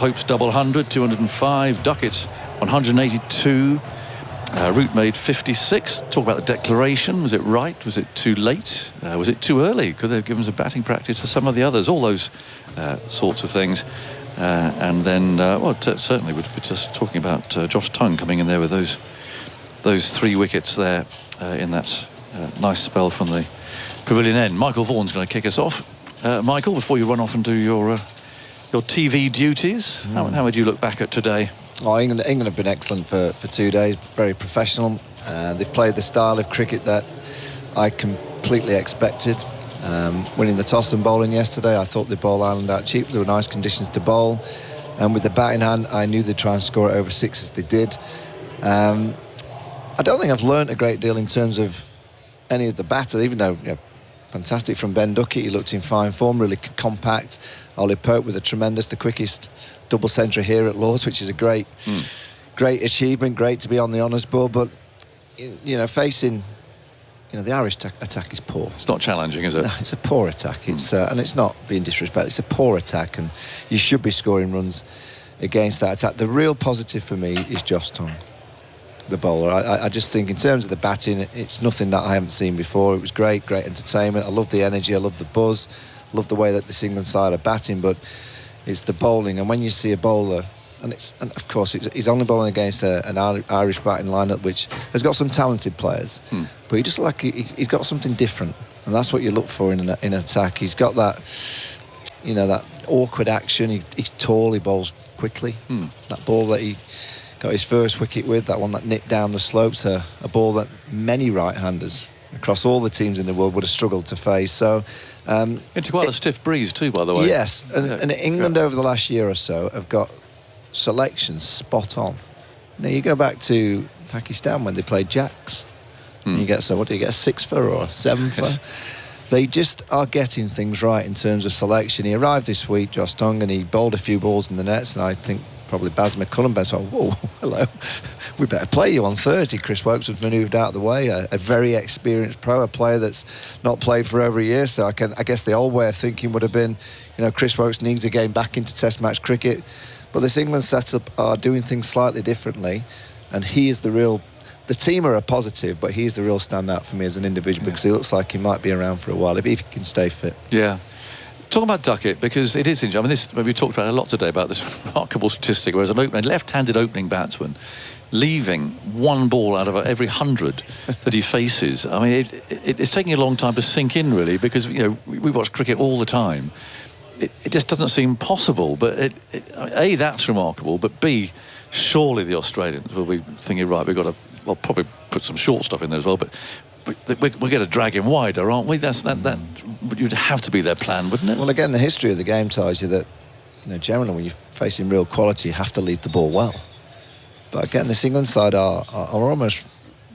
Pope's double 100, 205. Duckett's 182. Root made 56. Talk about the declaration. Was it right? Was it too late? Was it too early? Could they have given some batting practice to some of the others? All those sorts of things. And then, certainly we're just talking about Josh Tongue coming in there with those 3 wickets there in that nice spell from the pavilion end. Michael Vaughan's going to kick us off. Michael, before you run off and do your TV duties, how would you look back at today? Oh, England have been excellent for 2 days, very professional. They've played the style of cricket that I completely expected. Winning the toss and bowling yesterday, I thought they bowled Ireland out cheap. There were nice conditions to bowl. And with the bat in hand, I knew they'd try and score it over 6 as they did. I don't think I've learnt a great deal in terms of any of the batter, even though, fantastic from Ben Duckett. He looked in fine form, really compact. Ollie Pope with the quickest double century here at Lord's, which is a great achievement. Great to be on the honours board, but facing the Irish attack is poor. It's not challenging, is it? No, it's a poor attack. It's and it's not being disrespectful. It's a poor attack, and you should be scoring runs against that attack. The real positive for me is Josh Tongue, the bowler. I just think in terms of the batting, it's nothing that I haven't seen before. It was great entertainment. I love the energy, I love the buzz, I love the way that this England side are batting, but it's the bowling. And when you see a bowler, and of course he's only bowling against an Irish batting lineup which has got some talented players, but he's got something different, and that's what you look for in an attack. He's got that that awkward action. He's tall, he bowls quickly. That ball that he got his first wicket with, that one that nipped down the slopes, a ball that many right-handers across all the teams in the world would have struggled to face. So into quite a stiff breeze too, by the way. Yes, and England over the last year or so have got selections spot on. Now you go back to Pakistan when they played jacks, and you get, so what do you get, a 6-fer or a 7-fer? Yes. They just are getting things right in terms of selection. He arrived this week, Josh Tongue, and he bowled a few balls in the nets, and I think probably Baz McCullum thought, whoa, hello, we better play you on Thursday. Chris Woakes was manoeuvred out of the way, a very experienced pro, a player that's not played for over a year. So I guess the old way of thinking would have been, Chris Woakes needs to get back into Test match cricket. But this England setup are doing things slightly differently, and he is the team are a positive, but he's the real standout for me as an individual, because he looks like he might be around for a while if he can stay fit. Yeah. Talking about Duckett, because it is interesting. We talked about it a lot today about this remarkable statistic, whereas a left-handed opening batsman leaving one ball out of every 100 that he faces. I mean, it's taking a long time to sink in, really, because we watch cricket all the time. It just doesn't seem possible. But A, that's remarkable, but B, surely the Australians will be thinking, right, we've got to probably put some short stuff in there as well, but we're going to drag him wider, aren't we? That would have to be their plan, wouldn't it? Well, again, the history of the game tells you that, generally when you're facing real quality, you have to lead the ball well. But again, this England side are almost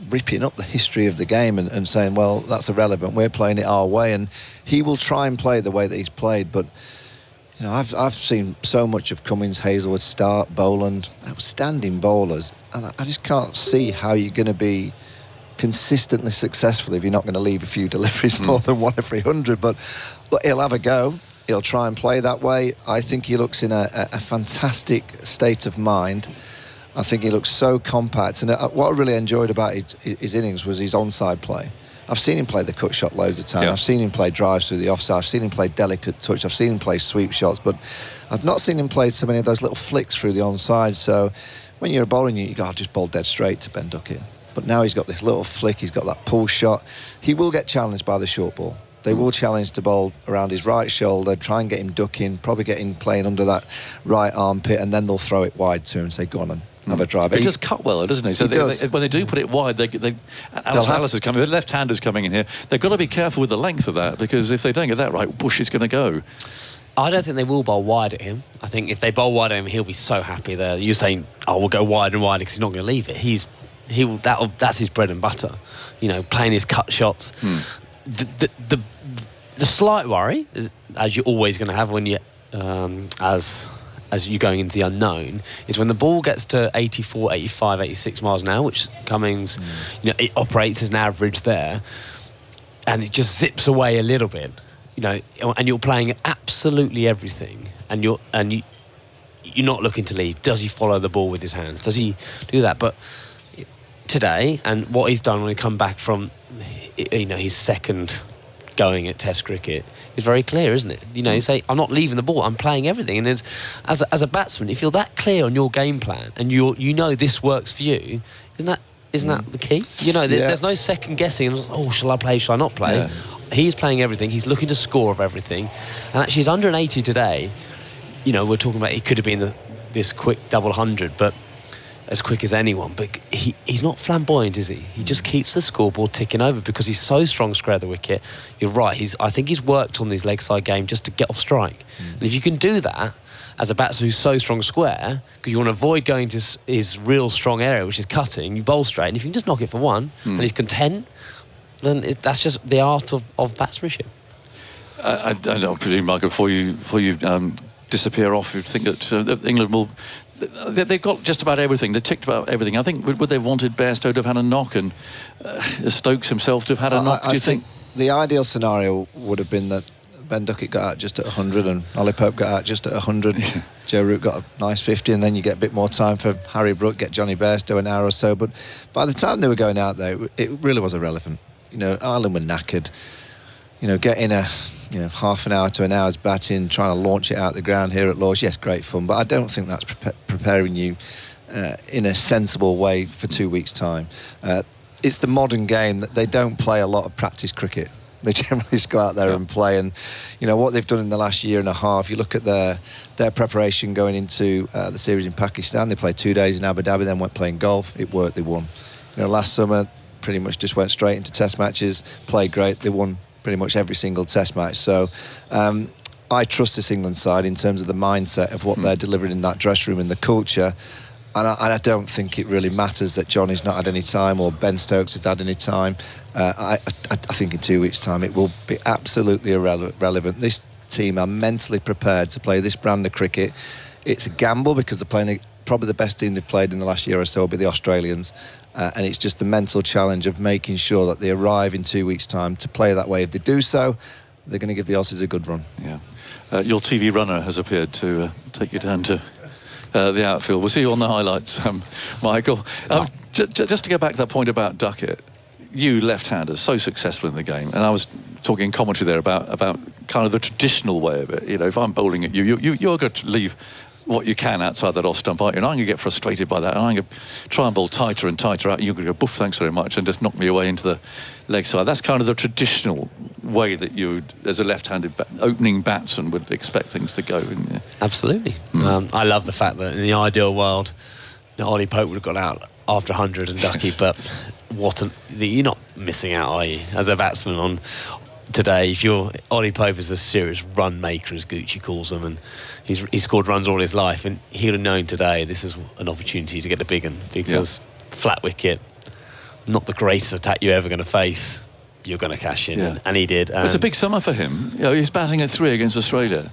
ripping up the history of the game and saying, well, that's irrelevant, we're playing it our way, and he will try and play the way that he's played. But I've seen so much of Cummins, Hazelwood, Stark, Boland, outstanding bowlers, and I just can't see how you're going to be consistently successful if you're not going to leave a few deliveries more than one every 100. But he'll have a go. He'll try and play that way. I think he looks in a fantastic state of mind. I think he looks so compact. And what I really enjoyed about his innings was his onside play. I've seen him play the cut shot loads of times. I've seen him play drives through the offside. I've seen him play delicate touch. I've seen him play sweep shots. But I've not seen him play so many of those little flicks through the onside. So when you're a bowling, you go, I'll just bowl dead straight to Ben Duckett. But now he's got this little flick, he's got that pull shot. He will get challenged by the short ball. They will challenge the ball around his right shoulder, try and get him ducking, probably get him playing under that right armpit, and then they'll throw it wide to him and say, go on and have a drive. He does cut well, doesn't he? So when they do put it wide, Alice is coming, the left-hander's coming in here. They've got to be careful with the length of that, because if they don't get that right, Bush is going to go. I don't think they will bowl wide at him. I think if they bowl wide at him, he'll be so happy there. You're saying, we'll go wide and wide because he's not going to leave it. That's his bread and butter, playing his cut shots. The slight worry, as you're always going to have when you as you're going into the unknown, is when the ball gets to 84, 85, 86 miles an hour, which Cummins, it operates as an average there, and it just zips away a little bit, and you're playing absolutely everything, and you're not looking to lead. Does he follow the ball with his hands? Does he do that? But today, and what he's done when he come back from, his second going at Test cricket, is very clear, isn't it? You say, I'm not leaving the ball, I'm playing everything. And it's, as a batsman, if you're that clear on your game plan and you know this works for you, isn't that the key? There's no second guessing. Shall I play? Shall I not play? Yeah. He's playing everything. He's looking to score of everything. And actually, he's under an 80 today. We're talking about it could have been this quick double 100, but as quick as anyone. But he's not flamboyant, is he? He just keeps the scoreboard ticking over because he's so strong square of the wicket. You're right. I think he's worked on his leg side game just to get off strike. And if you can do that as a batsman who's so strong square, because you want to avoid going to his real strong area, which is cutting, you bowl straight, and if you can just knock it for one and he's content, then that's just the art of batsmanship. I don't presume, Michael, before you disappear off, you'd think that England will. They've got just about everything. They ticked about everything. I think would they have wanted Bairstow to have had a knock and Stokes himself to have had a knock? Do you think the ideal scenario would have been that Ben Duckett got out just at 100 and Ollie Pope got out just at 100. Yeah. Joe Root got a nice 50, and then you get a bit more time for Harry Brook, get Johnny Bairstow an hour or so. But by the time they were going out there, it really was irrelevant. Ireland were knackered. Getting a half an hour to an hour's batting, trying to launch it out the ground here at Lords, yes, great fun, but I don't think that's preparing you in a sensible way for 2 weeks' time. It's the modern game that they don't play a lot of practice cricket. They generally just go out there and play, and what they've done in the last year and a half, you look at their preparation going into the series in Pakistan. They played 2 days in Abu Dhabi, then went playing golf. It worked, they won. Last summer pretty much just went straight into test matches, played great, they won pretty much every single test match. So I trust this England side in terms of the mindset of what they're delivering in that dressing room and the culture. And I don't think it really matters that Johnny's not had any time or Ben Stokes has had any time. I think in 2 weeks' time it will be absolutely irrelevant. This team are mentally prepared to play this brand of cricket. It's a gamble because they're playing probably the best team they've played in the last year or so will be the Australians. And it's just the mental challenge of making sure that they arrive in 2 weeks' time to play that way. If they do so, they're going to give the Aussies a good run. Yeah. Your TV runner has appeared to take you down to the outfield. We'll see you on the highlights, Michael. Just to go back to that point about Duckett, you left-handers, so successful in the game, and I was talking in commentary there about kind of the traditional way of it. If I'm bowling at you're going to leave what you can outside that off stump, aren't you? And I'm going to get frustrated by that, and I'm going to try and bowl tighter and tighter out. You're going to go, boof, thanks very much, and just knock me away into the leg side. That's kind of the traditional way that you, as a left-handed opening batsman, would expect things to go. Yeah. Absolutely. I love the fact that in the ideal world, Ollie Pope would have got out after 100 and Ducky, but you're not missing out, are you, as a batsman on today? If Ollie Pope is a serious run maker, as Gucci calls them, and he's scored runs all his life, and he'd have known today this is an opportunity to get the big one, because flat wicket, not the greatest attack you're ever going to face, you're going to cash in, and he did. It's a big summer for him. He's batting at 3 against Australia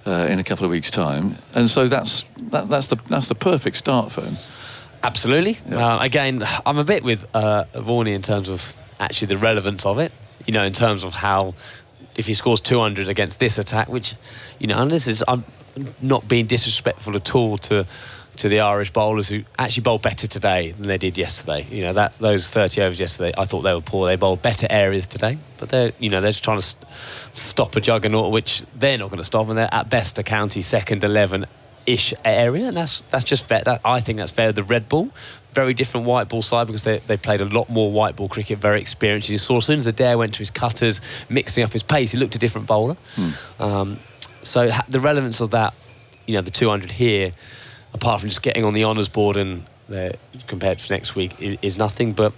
in a couple of weeks' time, and so that's the perfect start for him. Absolutely. Again, I'm a bit with Varney in terms of actually the relevance of it. In terms of how, if he scores 200 against this attack, which, and this is, I'm not being disrespectful at all to the Irish bowlers who actually bowled better today than they did yesterday. Those 30 overs yesterday, I thought they were poor. They bowled better areas today, but they're just trying to stop a juggernaut, which they're not going to stop, and they're at best a county second 11-ish area, and that's just fair. I think that's fair. The red ball, very different white ball side, because they played a lot more white ball cricket, very experienced. You saw as soon as Adair went to his cutters, mixing up his pace, he looked a different bowler. So the relevance of that, the 200 here, apart from just getting on the honours board and compared to next week, is nothing. But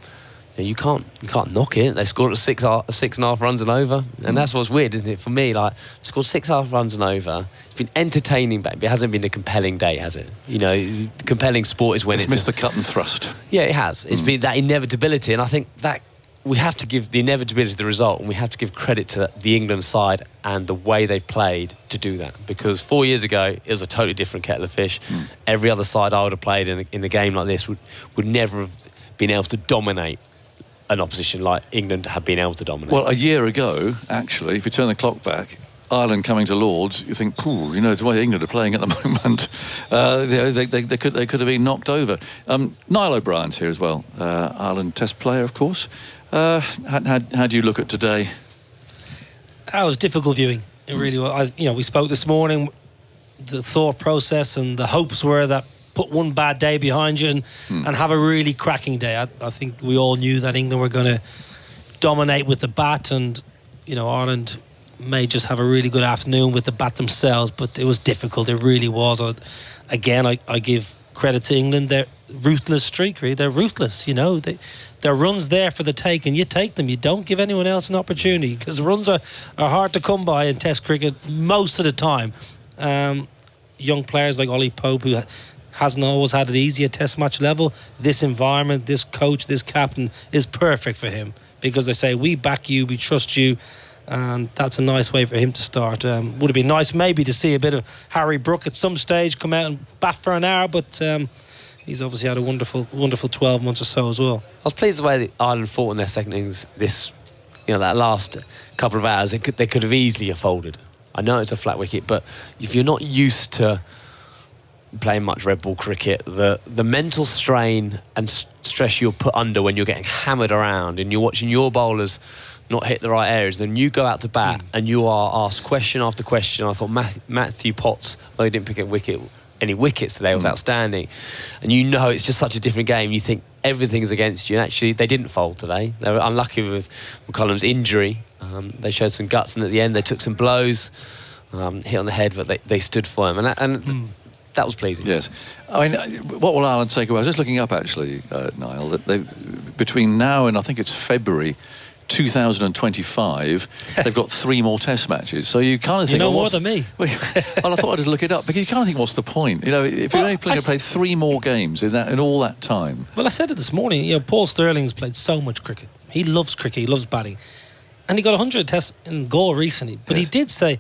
you can't knock it. They scored at 6.5 runs and over, and that's what's weird, isn't it? For me, scored 6.5 runs and over. It's been entertaining, but it hasn't been a compelling day, has it? The compelling sport is when it's missed the cut and thrust. Yeah, it has. It's been that inevitability, and I think that we have to give the inevitability of the result, and we have to give credit to the England side and the way they've played to do that. Because 4 years ago, it was a totally different kettle of fish. Every other side I would have played in a game like this would never have been able to dominate an opposition like England have been able to dominate. Well, a year ago, actually, if you turn the clock back, Ireland coming to Lords, you think, the way England are playing at the moment, they could have been knocked over. Niall O'Brien's here as well, Ireland Test player, of course. How do you look at today? That was difficult viewing. It really was. We spoke this morning. The thought process and the hopes were that put one bad day behind you and have a really cracking day. I think we all knew that England were going to dominate with the bat, and Ireland may just have a really good afternoon with the bat themselves, but it was difficult. It really was. Again, I give credit to England. They're ruthless streak, really. They're ruthless. Their runs there for the take, and you take them. You don't give anyone else an opportunity, because runs are hard to come by in Test cricket most of the time. Young players like Ollie Pope, who hasn't always had it easy at Test match level, this environment, this coach, this captain is perfect for him, because they say, we back you, we trust you, and that's a nice way for him to start. Would have been nice maybe to see a bit of Harry Brook at some stage come out and bat for an hour, but he's obviously had a wonderful 12 months or so as well. I was pleased the way that Ireland fought in their second innings. That last couple of hours, they could have easily have folded. I know it's a flat wicket, but if you're not used to playing much red ball cricket, the mental strain and stress you're put under when you're getting hammered around and you're watching your bowlers not hit the right areas, then you go out to bat and you are asked question after question. I thought Matthew Potts, though he didn't pick any wickets today, was outstanding. And it's just such a different game. You think everything's against you, and actually they didn't fold today. They were unlucky with McCullum's injury. They showed some guts, and at the end they took some blows, hit on the head, but they stood for him, and that was pleasing. Yes. I mean, what will Ireland take away? I was just looking up, actually, Niall, that between now and I think it's February 2025, they've got 3 more Test matches. So you kind of think, more than me. Well, I thought I'd just look it up, because you kind of think, what's the point? If you're only going to play 3 more games in all that time. Well, I said it this morning. Paul Sterling's played so much cricket. He loves cricket. He loves batting, and he got 100 Tests in goal recently. But he did say,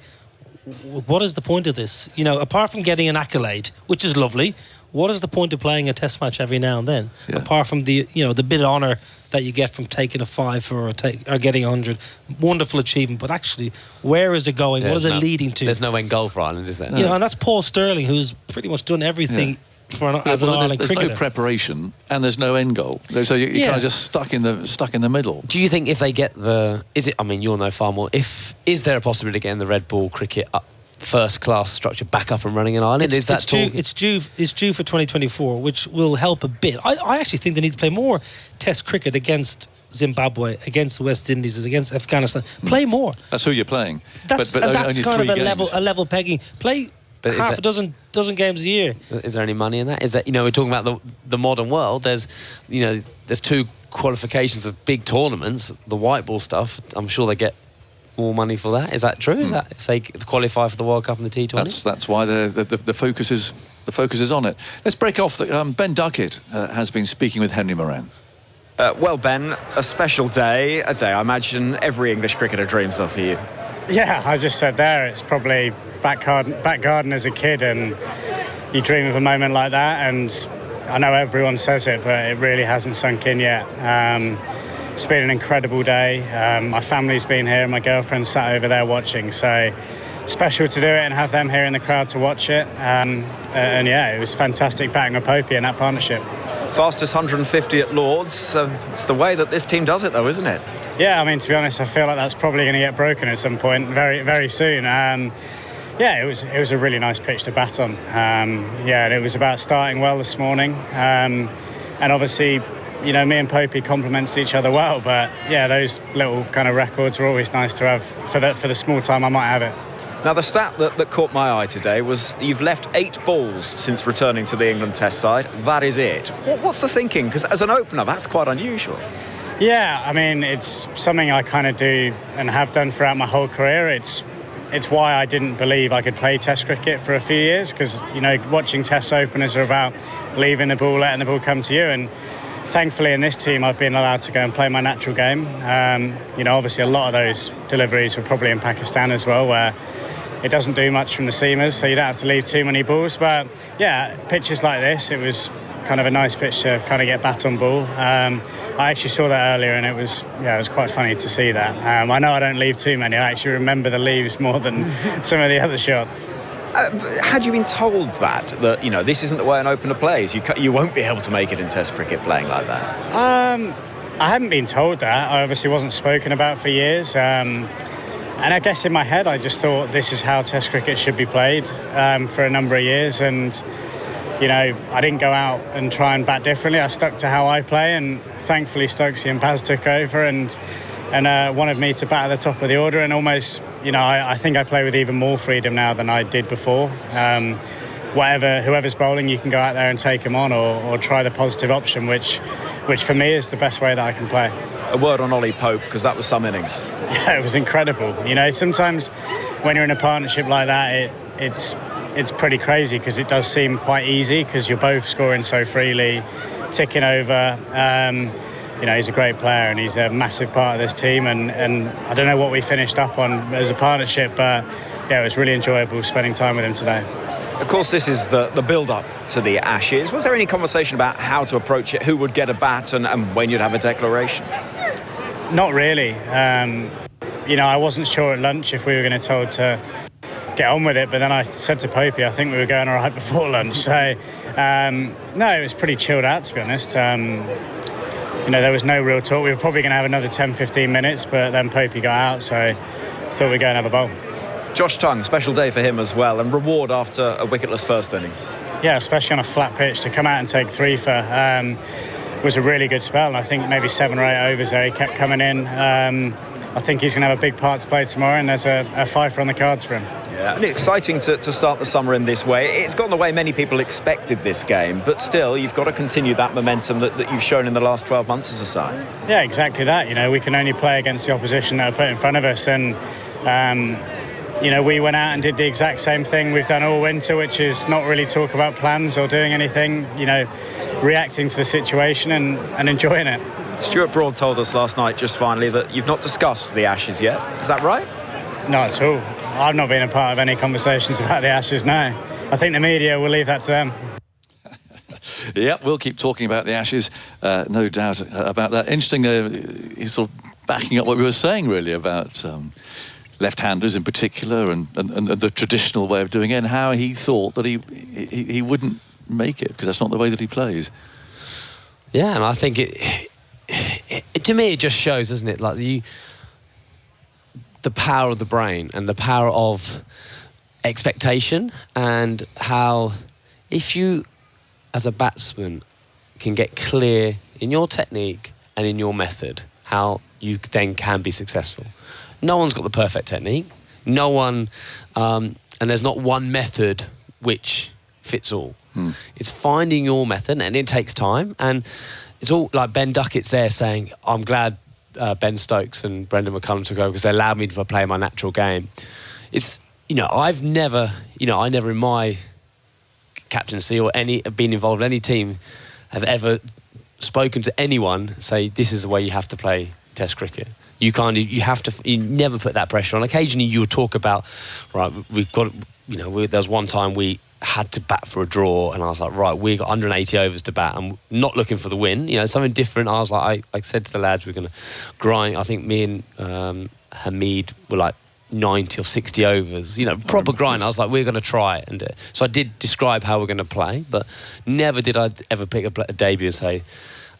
what is the point of this? Apart from getting an accolade, which is lovely, what is the point of playing a Test match every now and then? Yeah. Apart from the bit of honour that you get from taking a 5 or getting 100, wonderful achievement. But actually, where is it going? What is it leading to? There's no end goal for Ireland, is there? And that's Paul Sterling, who's pretty much done everything as an Ireland cricketer. There's no preparation and there's no end goal, so you're kind of just stuck in the middle. Do you think if they get you'll know far more, is there a possibility of getting the red ball cricket up, first class structure back up and running in Ireland? It's due for 2024, which will help a bit. I actually think they need to play more Test cricket against Zimbabwe, against the West Indies, against Afghanistan. Play more. That's who you're playing. That's only kind of 3 games. a level pegging. Play half a dozen games a year. Is there any money in that? Is that we're talking about the modern world? There's 2 qualifications of big tournaments. The white ball stuff, I'm sure they get more money for that. Is that true? Is that if they qualify for the World Cup and the T20? That's why the focus is on it. Let's break off. Ben Duckett has been speaking with Henry Moran. Well, Ben, a special day, a day I imagine every English cricketer dreams of for you. Yeah, I just said there, it's probably back garden as a kid, and you dream of a moment like that, and I know everyone says it, but it really hasn't sunk in yet. It's been an incredible day. My family's been here and my girlfriend's sat over there watching, so special to do it and have them here in the crowd to watch it. And it was fantastic batting with Popey in that partnership. Fastest 150 at Lords. It's the way that this team does it, though, isn't it? Yeah, I mean, to be honest, I feel like that's probably going to get broken at some point very, very soon. It was a really nice pitch to bat on. And it was about starting well this morning. And obviously, me and Popey complements each other well. But those little kind of records are always nice to have for the small time I might have it. Now, the stat that caught my eye today was you've left 8 balls since returning to the England Test side. That is it. What's the thinking? Because as an opener, that's quite unusual. Yeah, I mean, it's something I kind of do and have done throughout my whole career. It's why I didn't believe I could play Test cricket for a few years, because, watching Test openers are about leaving the ball, letting the ball come to you. And thankfully in this team, I've been allowed to go and play my natural game. Obviously a lot of those deliveries were probably in Pakistan as well, where it doesn't do much from the seamers, so you don't have to leave too many balls. But pitches like this, it was kind of a nice pitch to kind of get bat on ball. I actually saw that earlier, and it was quite funny to see that. I know I don't leave too many. I actually remember the leaves more than some of the other shots. Had you been told that this isn't the way an opener plays? You won't be able to make it in Test cricket playing like that. I hadn't been told that. I obviously wasn't spoken about for years. And I guess in my head, I just thought this is how Test cricket should be played for a number of years. And, I didn't go out and try and bat differently. I stuck to how I play. And thankfully, Stokesy and Baz took over and wanted me to bat at the top of the order. And almost, I think I play with even more freedom now than I did before. Whoever's bowling, you can go out there and take them on or try the positive option, which for me is the best way that I can play. A word on Ollie Pope, because that was some innings. Yeah, it was incredible. Sometimes when you're in a partnership like that, it's pretty crazy because it does seem quite easy because you're both scoring so freely, ticking over. He's a great player and he's a massive part of this team. And I don't know what we finished up on as a partnership, but it was really enjoyable spending time with him today. Of course, this is the build-up to the Ashes. Was there any conversation about how to approach it, who would get a bat and when you'd have a declaration? Not really. I wasn't sure at lunch if we were going to told to get on with it, but then I said to Popey, I think we were going all right before lunch. So, no, it was pretty chilled out, to be honest. There was no real talk. We were probably going to have another 10-15 minutes, but then Popey got out, so I thought we'd go and have a bowl. Josh Tongue, special day for him as well, and reward after a wicketless first innings. Yeah, especially on a flat pitch, to come out and take 3 for was a really good spell. And I think maybe 7 or 8 overs there, he kept coming in. I think he's going to have a big part to play tomorrow, and there's a fifer on the cards for him. Yeah, and exciting to start the summer in this way. It's gone the way many people expected this game, but still, you've got to continue that momentum that you've shown in the last 12 months as a side. Yeah, exactly that. We can only play against the opposition that are put in front of us, and we went out and did the exact same thing we've done all winter, which is not really talk about plans or doing anything, reacting to the situation and enjoying it. Stuart Broad told us last night, just finally, that you've not discussed the Ashes yet. Is that right? Not at all. I've not been a part of any conversations about the Ashes, no. I think the media will leave that to them. Yeah, we'll keep talking about the Ashes, no doubt about that. Interesting, he's sort of backing up what we were saying, really, about left-handers in particular and the traditional way of doing it, and how he thought that he wouldn't make it because that's not the way that he plays. Yeah, and I think it to me it just shows, doesn't it, like the power of the brain and the power of expectation, and how if you as a batsman can get clear in your technique and in your method, how you then can be successful. No one's got the perfect technique. No one, and there's not one method which fits all. It's finding your method, and it takes time. And it's all like Ben Duckett's there saying, I'm glad Ben Stokes and Brendan McCullum took over because they allowed me to play my natural game. It's, I never in my captaincy or been involved in any team have ever spoken to anyone say this is the way you have to play Test cricket. You never put that pressure on. Occasionally you will talk about, right, we've got, there was one time we had to bat for a draw, and I was like, right, we got 180 overs to bat. I'm not looking for the win, something different. I was like, I said to the lads, we're going to grind. I think me and Hamid were like 90 or 60 overs, proper grind. I was like, we're going to try it. And so I did describe how we're going to play, but never did I ever pick a debut and say,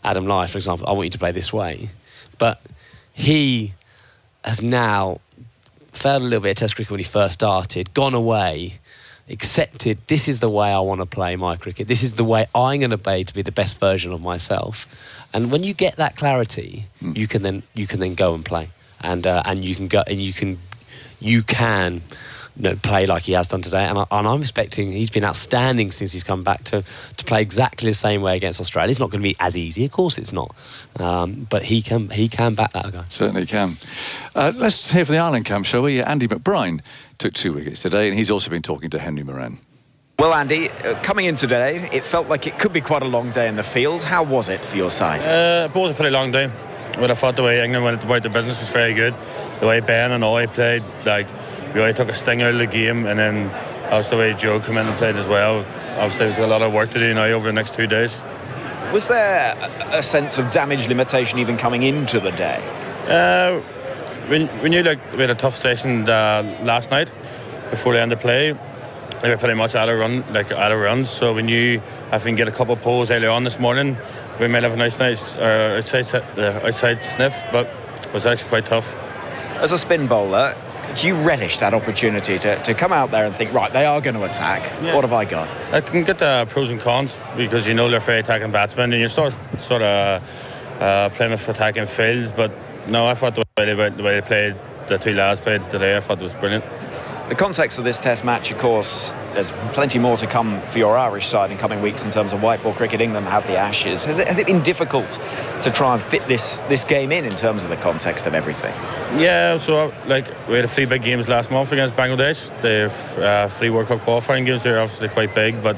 Adam Lai, for example, I want you to play this way. But he has now failed a little bit of Test cricket when he first started, gone away, accepted this is the way I want to play my cricket. This is the way I'm going to play to be the best version of myself. And when you get that clarity, you can then go and play, and you can go and you can play like he has done today. And I'm expecting, he's been outstanding since he's come back to play exactly the same way against Australia. It's not going to be as easy, of course it's not, but he can back that guy. Certainly can. Let's hear from the Ireland camp, shall we? Andy McBride took 2 wickets today, and he's also been talking to Henry Moran. Well, Andy, coming in today, it felt like it could be quite a long day in the field. How was it for your side? It was a pretty long day. But I thought the way England went about the business was very good. The way Ben and Ollie played, really took a sting out of the game, and then obviously the way Joe came in and played as well. Obviously we've got a lot of work to do now over the next 2 days. Was there a sense of damage limitation even coming into the day? We knew we had a tough session last night before the end of play. They were pretty much out of runs, so we knew if we can get a couple of poles early on this morning, we might have a nice outside sniff, but it was actually quite tough. As a spin bowler, do you relish that opportunity to come out there and think, right, they are going to attack? Yeah. What have I got? I can get the pros and cons because they're very attacking batsmen, and you start sort of playing with attacking fields. But no, I thought the way they played, the two lads played today, I thought it was brilliant. The context of this Test match, of course, there's plenty more to come for your Irish side in coming weeks in terms of white ball cricket. England have the Ashes. Has it been difficult to try and fit this game in terms of the context of everything? Yeah, so we had 3 big games last month against Bangladesh. The 3 World Cup qualifying games, they're obviously quite big, but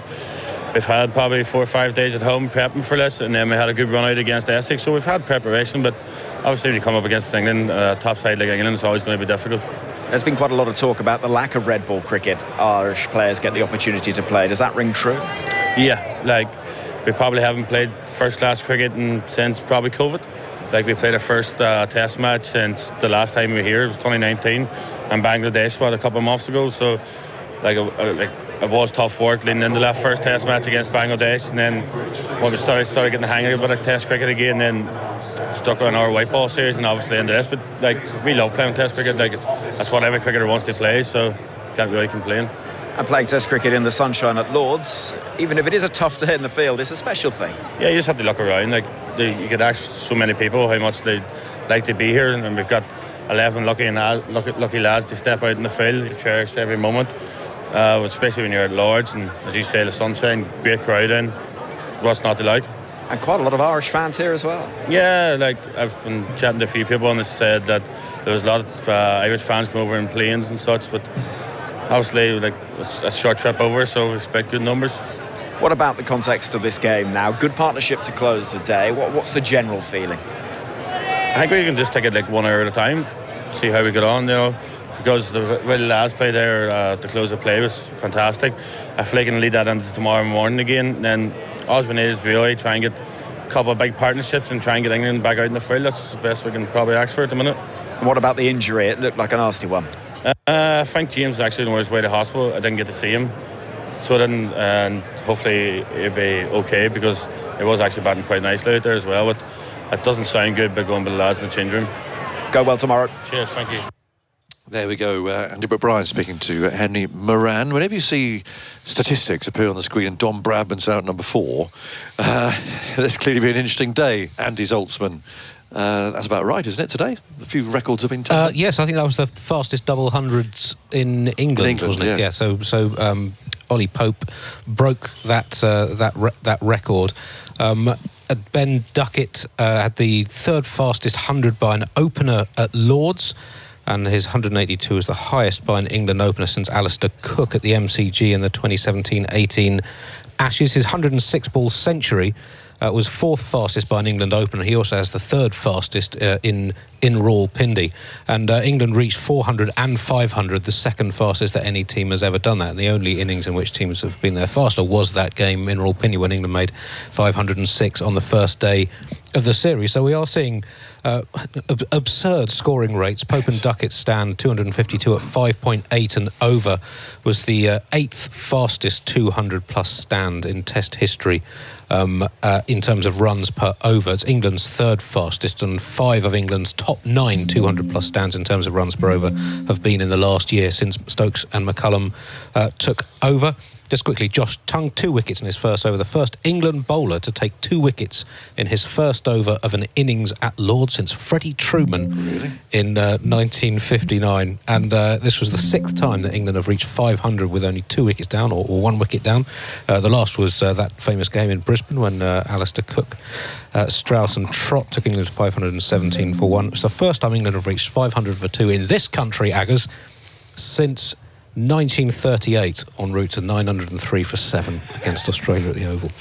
we've had probably 4 or 5 days at home prepping for this, and then we had a good run out against Essex, so we've had preparation, but obviously when you come up against England, top side like England, it's always going to be difficult. There's been quite a lot of talk about the lack of red ball cricket Irish players get the opportunity to play. Does that ring true? Yeah, we probably haven't played first class cricket since probably COVID. We played our first Test match since the last time we were here. It was 2019, and Bangladesh a couple of months ago. So it was tough work leading into that first Test match against Bangladesh, and then when we started getting the hang of a bit of Test cricket again, then stuck on our white ball series, and obviously into this. But we love playing Test cricket. That's what every cricketer wants to play, so can't really complain. And playing Test cricket in the sunshine at Lords, even if it is a tough day in the field, it's a special thing. Yeah, you just have to look around. You could ask so many people how much they'd like to be here, and we've got 11 lucky lads to step out in the field. You cherish every moment, especially when you're at Lords, and as you say, the sunshine, great crowd in. What's not to like? And quite a lot of Irish fans here as well. Yeah, I've been chatting to a few people and they said that there was a lot of Irish fans come over in planes and such, but obviously it's a short trip over, so we expect good numbers. What about the context of this game now? Good partnership to close the day. What's the general feeling? I think we can just take it one hour at a time, see how we get on, because the way the lads play there to close the play was fantastic. I feel like I can lead that into tomorrow morning again, and then all we need is really try and get a couple of big partnerships and try and get England back out in the field. That's the best we can probably ask for at the minute. And what about the injury? It looked like a nasty one. I think James actually on his way to hospital. I didn't get to see him, so I didn't, and hopefully he'll be okay because it was actually batting quite nicely out there as well. But it doesn't sound good by going by the lads in the change room. Go well tomorrow. Cheers, thank you. There we go, Andy O'Brien speaking to Henry Moran. Whenever you see statistics appear on the screen and Don Bradman's out number 4, there's clearly been an interesting day. Andy Zaltzman. That's about right, isn't it, today? A few records have been taken. Yes, I think that was the fastest double hundreds in England, wasn't it? Yes. Yeah, so Ollie Pope broke that record. Ben Duckett had the 3rd fastest 100 by an opener at Lords, and his 182 was the highest by an England opener since Alistair Cook at the MCG in the 2017-18 Ashes. His 106-ball century was 4th fastest by an England opener. He also has the 3rd fastest in Rawalpindi. And England reached 400 and 500, the 2nd fastest that any team has ever done that. And the only innings in which teams have been there faster was that game in Rawalpindi when England made 506 on the first day of the series. So we are seeing absurd scoring rates. Pope and Duckett's stand 252 at 5.8 and over was the 8th fastest 200-plus stand in Test history in terms of runs per over. It's England's 3rd fastest, and 5 of England's top 9 200-plus stands in terms of runs per over have been in the last year since Stokes and McCullum took over. Just quickly, Josh Tongue, 2 wickets in his first over. The first England bowler to take 2 wickets in his first over of an innings at Lords since Freddie Truman in 1959. And this was the 6th time that England have reached 500 with only 2 wickets down, or 1 wicket down. The last was that famous game in Brisbane when Alistair Cook, Strauss and Trott took England to 517 for 1. It's the first time England have reached 500 for 2 in this country, Aggers, since 1938, en route to 903 for 7 against Australia at the Oval.